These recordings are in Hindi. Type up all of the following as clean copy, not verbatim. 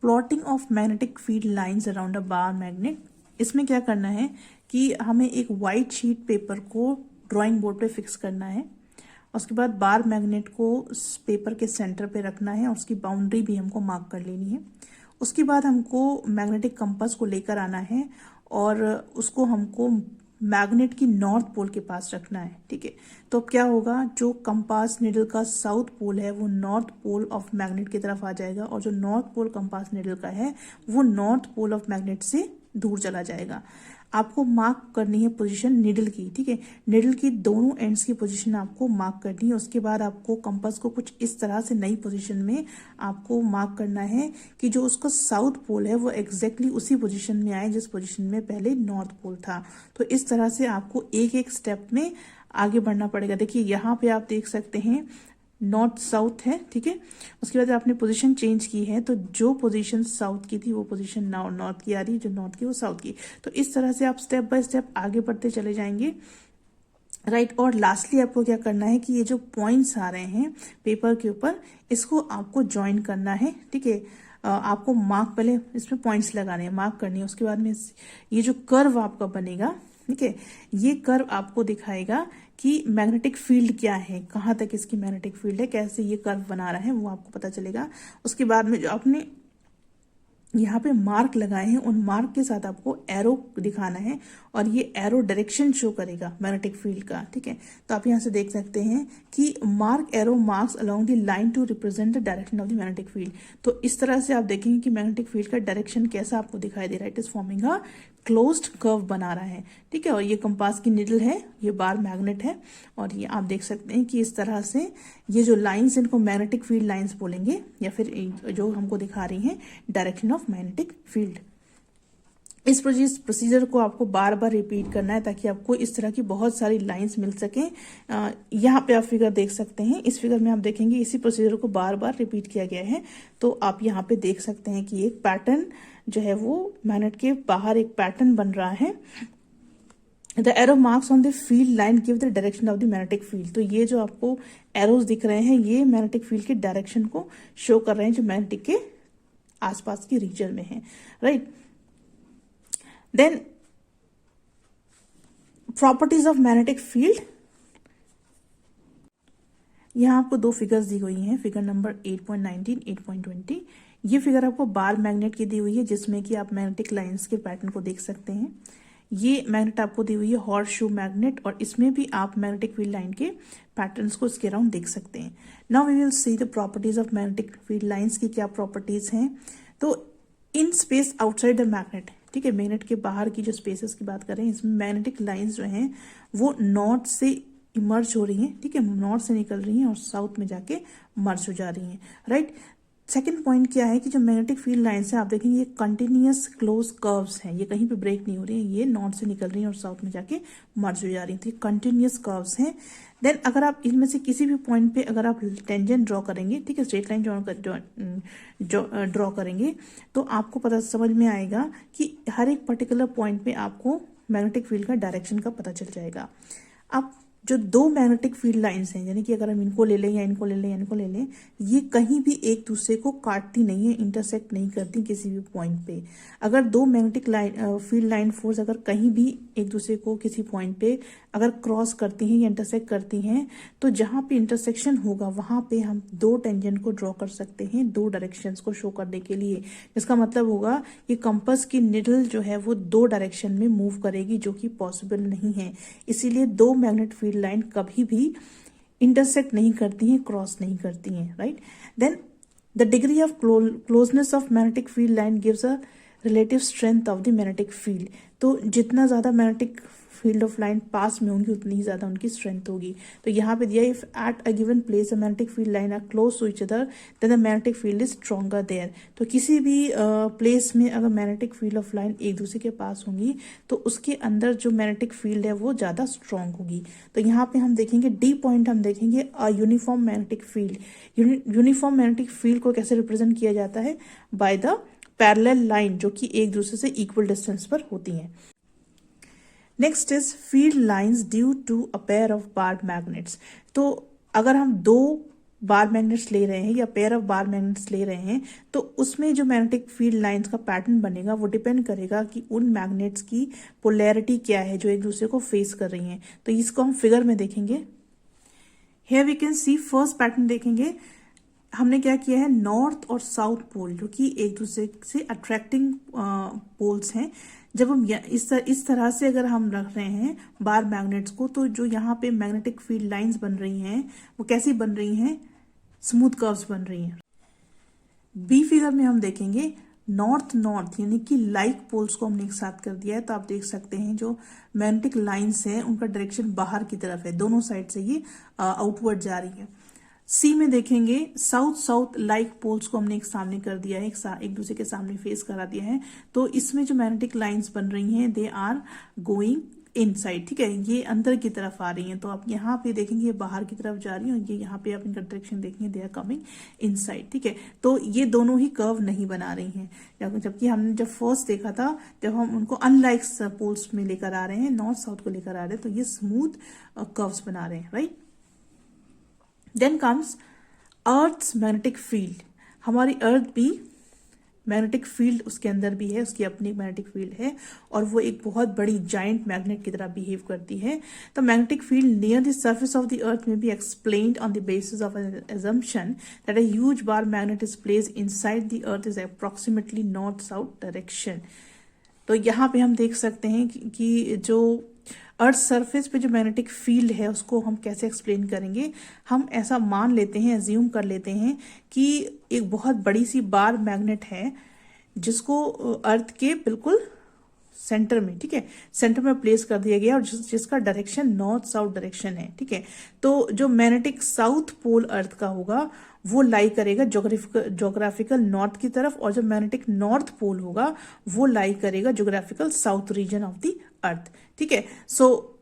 Plotting of magnetic field lines around a bar magnet. इसमें क्या करना है कि हमें एक वाइट शीट पेपर को ड्राइंग बोर्ड पे फिक्स करना है। उसके बाद बार मैग्नेट को पेपर के सेंटर पे रखना है और उसकी बाउंड्री भी हमको मार्क कर लेनी है। उसके बाद हमको मैग्नेटिक कंपास को लेकर आना है और उसको हमको मैग्नेट की नॉर्थ पोल के पास रखना है। ठीक है, तो अब क्या होगा, जो कंपास निडल का साउथ पोल है वो नॉर्थ पोल ऑफ मैग्नेट की तरफ आ जाएगा और जो नॉर्थ पोल कंपास निडल का है वो नॉर्थ पोल ऑफ मैग्नेट से दूर चला जाएगा। आपको मार्क करनी है पोजीशन निडल की। ठीक है, निडल की दोनों एंड्स की पोजीशन आपको मार्क करनी है। उसके बाद आपको कंपास को कुछ इस तरह से नई पोजीशन में आपको मार्क करना है कि जो उसका साउथ पोल है वो एग्जैक्टली उसी पोजीशन में आए जिस पोजीशन में पहले नॉर्थ पोल था। तो इस तरह से आपको एक एक स्टेप में आगे बढ़ना पड़ेगा। देखिए यहाँ पे आप देख सकते हैं नॉर्थ साउथ है। ठीक है, उसके बाद आपने पोजीशन चेंज की है तो जो पोजीशन साउथ की थी वो पोजीशन नॉर्थ की आ रही है, जो नॉर्थ की वो साउथ की। तो इस तरह से आप स्टेप बाय स्टेप आगे बढ़ते चले जाएंगे। राइट, और लास्टली आपको क्या करना है कि ये जो पॉइंट्स आ रहे हैं पेपर के ऊपर इसको आपको ज्वाइन करना है। ठीक है, आपको मार्क पहले इसमें पॉइंट्स लगाने हैं, मार्क करनी है। उसके बाद में ये जो कर्व आपका बनेगा, ठीक है, ये कर्व आपको दिखाएगा कि मैग्नेटिक फील्ड क्या है, कहाँ तक इसकी मैग्नेटिक फील्ड है, कैसे ये कर्व बना रहा है वो आपको पता चलेगा। उसके बाद में जो आपने यहाँ पे मार्क लगाए हैं उन मार्क के साथ आपको एरो दिखाना है और ये एरो डायरेक्शन शो करेगा मैग्नेटिक फील्ड का। ठीक है, तो आप यहाँ से देख सकते हैं कि mark arrow marks along the line to represent the direction of the magnetic field. तो इस तरह से आप देखेंगे कि मैग्नेटिक फील्ड का डायरेक्शन कैसा आपको दिखाई दे रहा है। It is forming a closed curve बना रहा है। ठीक है, और ये कंपास की निडल है, ये बार मैग्नेट है और ये आप देख सकते हैं कि इस तरह से ये जो लाइंस इनको मैग्नेटिक फील्ड लाइंस बोलेंगे या फिर जो हमको दिखा रही हैं डायरेक्शन ऑफ मैग्नेटिक फील्ड। इस प्रोसीजर को आपको बार बार रिपीट करना है ताकि आपको इस तरह की बहुत सारी लाइंस मिल सके। यहाँ पे आप फिगर देख सकते हैं, इस फिगर में आप देखेंगे इसी प्रोसीजर को बार बार रिपीट किया गया है। तो आप यहाँ पे देख सकते हैं कि एक पैटर्न जो है वो मैग्नेट के बाहर एक पैटर्न बन रहा है। The arrow marks on the field line give the direction of the magnetic field. तो ये जो आपको एरोज दिख रहे हैं ये मैग्नेटिक फील्ड के डायरेक्शन को शो कर रहे हैं जो मैग्नेटिक के आसपास की रीजन में है। Right, then properties of magnetic field. यहाँ आपको दो फिगर्स दी हुई हैं, फिगर नंबर 8.19, 8.20। ये फिगर आपको बार मैग्नेट की दी हुई है जिसमें कि आप मैग्नेटिक लाइंस के पैटर्न को देख सकते हैं। ये मैग्नेट आपको दी हुई है हॉर्स शू मैग्नेट और इसमें भी आप मैग्नेटिक फील्ड लाइन के पैटर्न्स को इसके अराउंड देख सकते हैं। Now we will see the properties of magnetic field lines की क्या प्रॉपर्टीज हैं। तो in space outside the magnet, ठीक है, मैग्नेट के बाहर की जो स्पेसेस की बात करें इसमें मैग्नेटिक लाइंस जो हैं वो नॉर्थ से इमर्ज हो रही हैं। ठीक है, नॉर्थ से निकल रही हैं और साउथ में जाके मर्ज हो जा रही हैं। राइट, सेकेंड पॉइंट क्या है कि जो मैग्नेटिक फील्ड लाइंस है आप देखेंगे ये कंटिन्यूअस क्लोज कर्व्स हैं, ये कहीं पे ब्रेक नहीं हो रही है, ये नॉर्थ से निकल रही है और साउथ में जाके मर्ज हो जा रही थी, कंटिन्यूअस कर्व्स हैं। देन अगर आप इनमें से किसी भी पॉइंट पे अगर आप टेंजेंट ड्रॉ करेंगे, ठीक है, स्ट्रेट लाइन ड्रॉ करेंगे तो आपको पता समझ में आएगा कि हर एक पर्टिकुलर पॉइंट पे आपको मैग्नेटिक फील्ड का डायरेक्शन का पता चल जाएगा। अब जो दो मैग्नेटिक फील्ड लाइंस हैं, यानी कि अगर हम इनको ले लें या इनको ले लें या इनको ले लें, ये कहीं भी एक दूसरे को काटती नहीं है, इंटरसेक्ट नहीं करती किसी भी पॉइंट पे। अगर दो magnetic line field line force अगर कहीं भी एक दूसरे को किसी पॉइंट पे अगर क्रॉस करती हैं या इंटरसेक्ट करती हैं तो जहां पे इंटरसेक्शन होगा वहां पे हम दो टेंजेंट को ड्रॉ कर सकते हैं दो डायरेक्शंस को शो करने के लिए। इसका मतलब होगा कि कंपास की निडल जो है वो दो डायरेक्शन में मूव करेगी जो कि पॉसिबल नहीं है। इसीलिए दो मैग्नेट फील्ड लाइन कभी भी इंटरसेक्ट नहीं करती हैं, क्रॉस नहीं करती हैं। Right, then the degree of closeness of magnetic field line gives a relative strength of the magnetic field. तो जितना ज्यादा मैग्नेटिक फील्ड ऑफ लाइन पास में होंगी उतनी ही ज्यादा उनकी स्ट्रेंथ होगी। तो यहाँ पे दिया if at a given place a magnetic field line are close to each other then the magnetic field is stronger there. तो किसी भी प्लेस में अगर मैग्नेटिक फील्ड ऑफ लाइन एक दूसरे के पास होंगी तो उसके अंदर जो मैग्नेटिक फील्ड है वो ज्यादा स्ट्रॉन्ग होगी। तो यहाँ पे हम देखेंगे डी पॉइंट, हम देखेंगे अ uniform magnetic field. Uniform magnetic field को कैसे रिप्रेजेंट किया जाता है, बाय द पैरेलल लाइन जो कि एक दूसरे से इक्वल डिस्टेंस पर होती हैं। Next is field lines due to a pair of bar magnets. तो अगर हम दो बार मैग्नेट्स ले रहे हैं या पेयर ऑफ बार मैग्नेट्स ले रहे हैं, तो उसमें जो मैग्नेटिक फील्ड लाइंस का पैटर्न बनेगा वो डिपेंड करेगा कि उन मैग्नेट्स की पोलैरिटी क्या है जो एक दूसरे को फेस कर रही हैं। तो इसको हम फिगर में देखेंगे। Here we can see first pattern देखेंगे। हमने क्या किया है, नॉर्थ और साउथ पोल जो कि एक दूसरे से अट्रैक्टिंग पोल्स हैं, जब हम इस तरह से अगर हम रख रहे हैं बार मैग्नेट्स को, तो जो यहाँ पे मैग्नेटिक फील्ड लाइंस बन रही हैं वो कैसी बन रही हैं, स्मूथ कर्व्स बन रही हैं। बी फिगर में हम देखेंगे नॉर्थ नॉर्थ यानी कि लाइक पोल्स को हमने एक साथ कर दिया है, तो आप देख सकते हैं जो मैग्नेटिक लाइंस हैं उनका डायरेक्शन बाहर की तरफ है, दोनों साइड से ये आउटवर्ड जा रही है। सी में देखेंगे साउथ साउथ लाइक पोल्स को हमने एक सामने कर दिया है, एक दूसरे के सामने फेस करा दिया है, तो इसमें जो मैग्नेटिक लाइंस बन रही हैं दे आर गोइंग इनसाइड, ठीक है, ये अंदर की तरफ आ रही हैं। तो आप यहाँ पे देखेंगे ये बाहर की तरफ जा रही है और ये यहाँ पे आप इनका डायरेक्शन देखेंगे दे आर कमिंग इनसाइड, ठीक है। तो ये दोनों ही कर्व नहीं बना रही हैं, जबकि हमने जब फर्स्ट देखा था, जब हम उनको अनलाइक पोल्स में लेकर आ रहे हैं, नॉर्थ साउथ को लेकर आ रहे हैं, तो ये स्मूथ कर्व्स बना रहे हैं, right. Then comes earth's magnetic field. हमारी अर्थ भी मैग्नेटिक फील्ड उसके अंदर भी है, उसकी अपनी मैग्नेटिक फील्ड है और वो एक बहुत बड़ी जाइंट मैग्नेट की तरह बिहेव करती है। The magnetic field near the surface of the earth में be explained on the basis of an assumption that a huge bar magnet is placed inside the earth is approximately north south direction। तो यहाँ पे हम देख सकते हैं कि जो अर्थ सरफेस पे जो मैग्नेटिक फील्ड है उसको हम कैसे एक्सप्लेन करेंगे। हम ऐसा मान लेते हैं, एज्यूम कर लेते हैं कि एक बहुत बड़ी सी बार मैग्नेट है जिसको अर्थ के बिल्कुल सेंटर में, ठीक है, सेंटर में प्लेस कर दिया गया और जिसका डायरेक्शन नॉर्थ साउथ डायरेक्शन है, ठीक है। तो जो मैग्नेटिक साउथ पोल अर्थ का होगा वो लाई करेगा ज्योग्राफिकल नॉर्थ की तरफ, और जो मैग्नेटिक नॉर्थ पोल होगा वो लाई करेगा geographical south region of the earth, ठीक है। So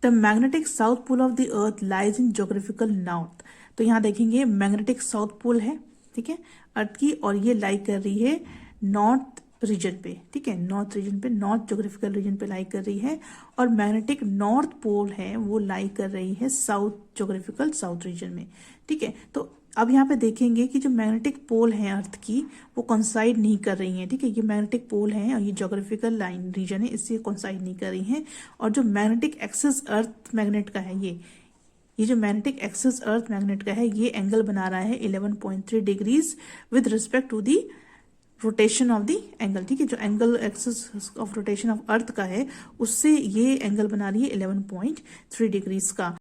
the magnetic south pole of the earth lies in geographical north. तो यहाँ देखेंगे मैग्नेटिक साउथ पोल है, ठीक है, अर्थ की, और ये लाई कर रही है नॉर्थ रीजन पे, ठीक है, नॉर्थ रीजन पे, नॉर्थ ज्योग्राफिकल रीजन पे लाई कर रही है, और मैग्नेटिक नॉर्थ पोल है वो लाई कर रही है साउथ ज्योग्राफिकल साउथ रीजन में, ठीक है। तो अब यहाँ पे देखेंगे कि जो मैग्नेटिक पोल है अर्थ की वो कॉन्साइड नहीं कर रही हैं, ठीक है, ये मैग्नेटिक पोल है और ये ज्योग्राफिकल लाइन रीजन है, इससे कॉन्साइड नहीं कर रही हैं। और जो मैग्नेटिक एक्सिस अर्थ मैग्नेट का है ये जो मैग्नेटिक एक्सिस अर्थ मैग्नेट का है ये एंगल बना रहा है 11.3 degrees with respect to the rotation of the angle, ठीक है, जो angle axis of rotation of earth का है उससे ये एंगल बना रही है 11.3 डिग्रीज का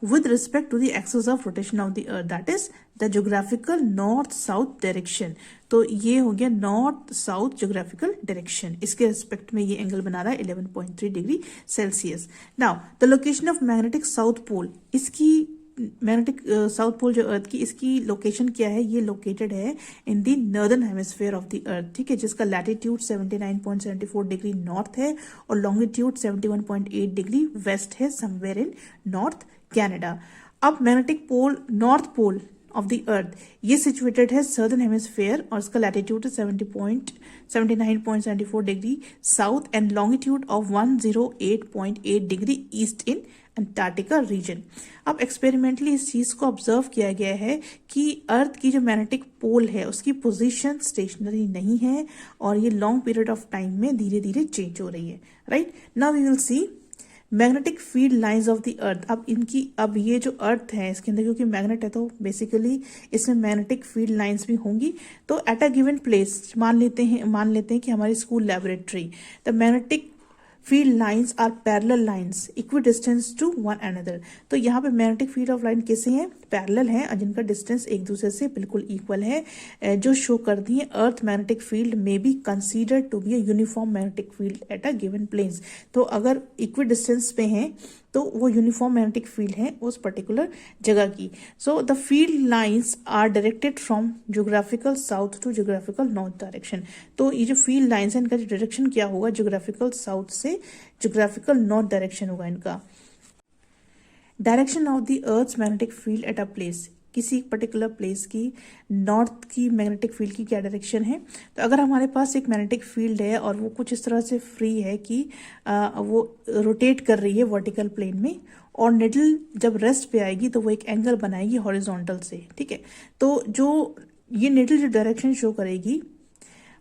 with respect to the axis of rotation of the earth, that is the geographical north south direction। तो ये हो गया नॉर्थ साउथ ज्योग्राफिकल डायरेक्शन, इसके रिस्पेक्ट में ये एंगल बना रहा है 11.3 degree Celsius. Now the location of magnetic south pole, इसकी मैग्नेटिक साउथ पोल जो अर्थ की, इसकी लोकेशन क्या है, ये लोकेटेड है in the northern hemisphere of the earth, ठीक है, जिसका लैटिट्यूड 79.74 डिग्री नॉर्थ है और लॉन्गिट्यूड 71.8 डिग्री वेस्ट है, समवेयर इन नॉर्थ कनाडा। अब magnetic pole, north pole of the earth, ये सिचुएटेड है सदर्न हेमिस्फीयर और इसका लैटिट्यूड है 79.74 degree south and longitude of 108.8 degree east in Antarctica region. अब एक्सपेरिमेंटली इस चीज को ऑब्जर्व किया गया है कि अर्थ की जो मैग्नेटिक पोल है उसकी पोजीशन स्टेशनरी नहीं है और ये लॉन्ग पीरियड ऑफ टाइम में धीरे धीरे चेंज हो रही है, right. Now we will see magnetic field lines of the earth. अब ये जो अर्थ है इसके अंदर क्योंकि मैग्नेट है तो बेसिकली इसमें मैग्नेटिक फील्ड लाइंस भी होंगी। तो एट अ गिवन प्लेस मान लेते हैं कि हमारी school laboratory, the magnetic field lines are parallel lines equidistance to one another. तो यहाँ पे मैग्नेटिक फील्ड ऑफ लाइन कैसे हैं, पैरेलल हैं और जिनका डिस्टेंस एक दूसरे से बिल्कुल इक्वल है, जो शो करती है अर्थ मैग्नेटिक फील्ड में be consider to be a uniform magnetic field at a given planes. तो अगर इक्वी डिस्टेंस पे हैं तो वो यूनिफॉर्म मैग्नेटिक फील्ड है उस पर्टिकुलर जगह की। So the field lines are directed from geographical south to geographical north direction. तो ये जो फील्ड लाइंस है इनका डायरेक्शन क्या होगा, ज्योग्राफिकल साउथ से ज्योग्राफिकल नॉर्थ डायरेक्शन होगा इनका। Direction of the earth's magnetic field at a place, किसी पर्टिकुलर प्लेस की नॉर्थ की मैग्नेटिक फील्ड की क्या डायरेक्शन है। तो अगर हमारे पास एक मैग्नेटिक फील्ड है और वो कुछ इस तरह से फ्री है कि वो रोटेट कर रही है वर्टिकल प्लेन में, और निडल जब रेस्ट पे आएगी तो वो एक एंगल बनाएगी हॉरिजॉन्टल से, ठीक है। तो जो ये निडल जो डायरेक्शन शो करेगी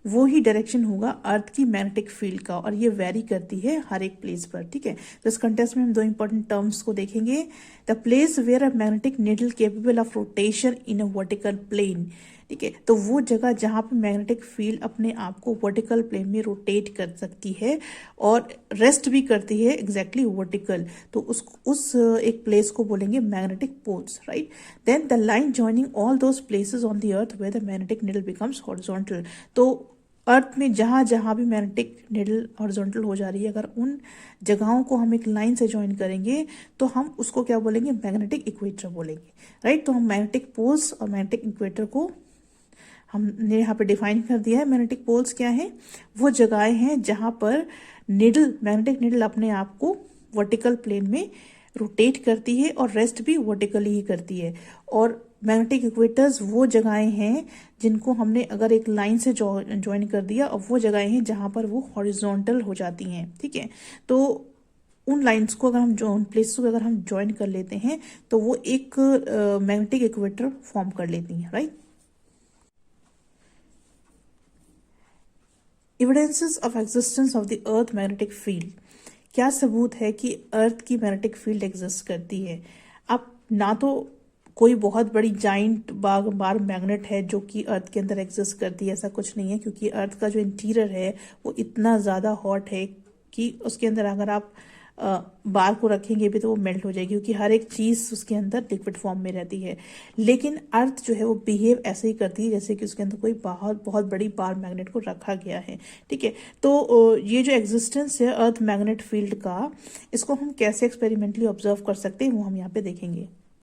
वो ही डायरेक्शन होगा अर्थ की मैग्नेटिक फील्ड का, और ये वेरी करती है हर एक प्लेस पर, ठीक है। तो इस कंटेस्ट में हम दो इंपॉर्टेंट टर्म्स को देखेंगे। The place where a magnetic needle capable of rotation in a vertical plane, ठीक है। तो वो जगह जहां पर मैग्नेटिक फील्ड अपने आप को वर्टिकल प्लेन में रोटेट कर सकती है और रेस्ट भी करती है एग्जैक्टली वर्टिकल, तो उस एक प्लेस को बोलेंगे magnetic poles, right. Then the line joining all those places on the earth where the magnetic needle becomes horizontal. तो अर्थ में जहां जहां भी मैग्नेटिक नीडल हॉरिजॉन्टल हो जा रही है, अगर उन जगहों को हम एक लाइन से ज्वाइन करेंगे तो हम उसको क्या बोलेंगे, मैग्नेटिक इक्वेटर बोलेंगे, राइट। तो हम मैग्नेटिक पोल्स और मैग्नेटिक इक्वेटर को हमने यहाँ पे डिफाइन कर दिया है। मैग्नेटिक पोल्स क्या है, वो जगहें हैं जहां पर मैग्नेटिक नीडल अपने आप को वर्टिकल प्लेन में रोटेट करती है और रेस्ट भी वर्टिकली ही करती है। और मैग्नेटिक इक्वेटर्स वो जगहें हैं जिनको हमने अगर एक लाइन से ज्वाइन कर दिया, और वो जगहें हैं जहां पर वो हॉरिजॉन्टल हो जाती हैं, ठीक है। तो उन लाइंस को अगर हम प्लेसेस को अगर हम ज्वाइन कर लेते हैं तो वो एक मैग्नेटिक इक्वेटर फॉर्म कर लेती हैं, right. Evidences of existence of the earth magnetic field, क्या सबूत है कि अर्थ की मैग्नेटिक फील्ड एग्जिस्ट करती है। अब ना तो कोई बहुत बड़ी जाइंट बार मैग्नेट है जो कि अर्थ के अंदर एग्जिस्ट करती है, ऐसा कुछ नहीं है, क्योंकि अर्थ का जो इंटीरियर है वो इतना ज़्यादा हॉट है कि उसके अंदर अगर आप बार को रखेंगे भी तो वो मेल्ट हो जाएगी, क्योंकि हर एक चीज़ उसके अंदर लिक्विड फॉर्म में रहती है। लेकिन अर्थ जो है वो बिहेव ऐसे ही करती है जैसे कि उसके अंदर कोई बहुत बड़ी बार मैग्नेट को रखा गया है, ठीक है। तो ये जो एग्जिस्टेंस है अर्थ मैग्नेट फील्ड का, इसको हम कैसे एक्सपेरिमेंटली ऑब्जर्व कर सकते हैं वो हम यहाँ पे देखेंगे।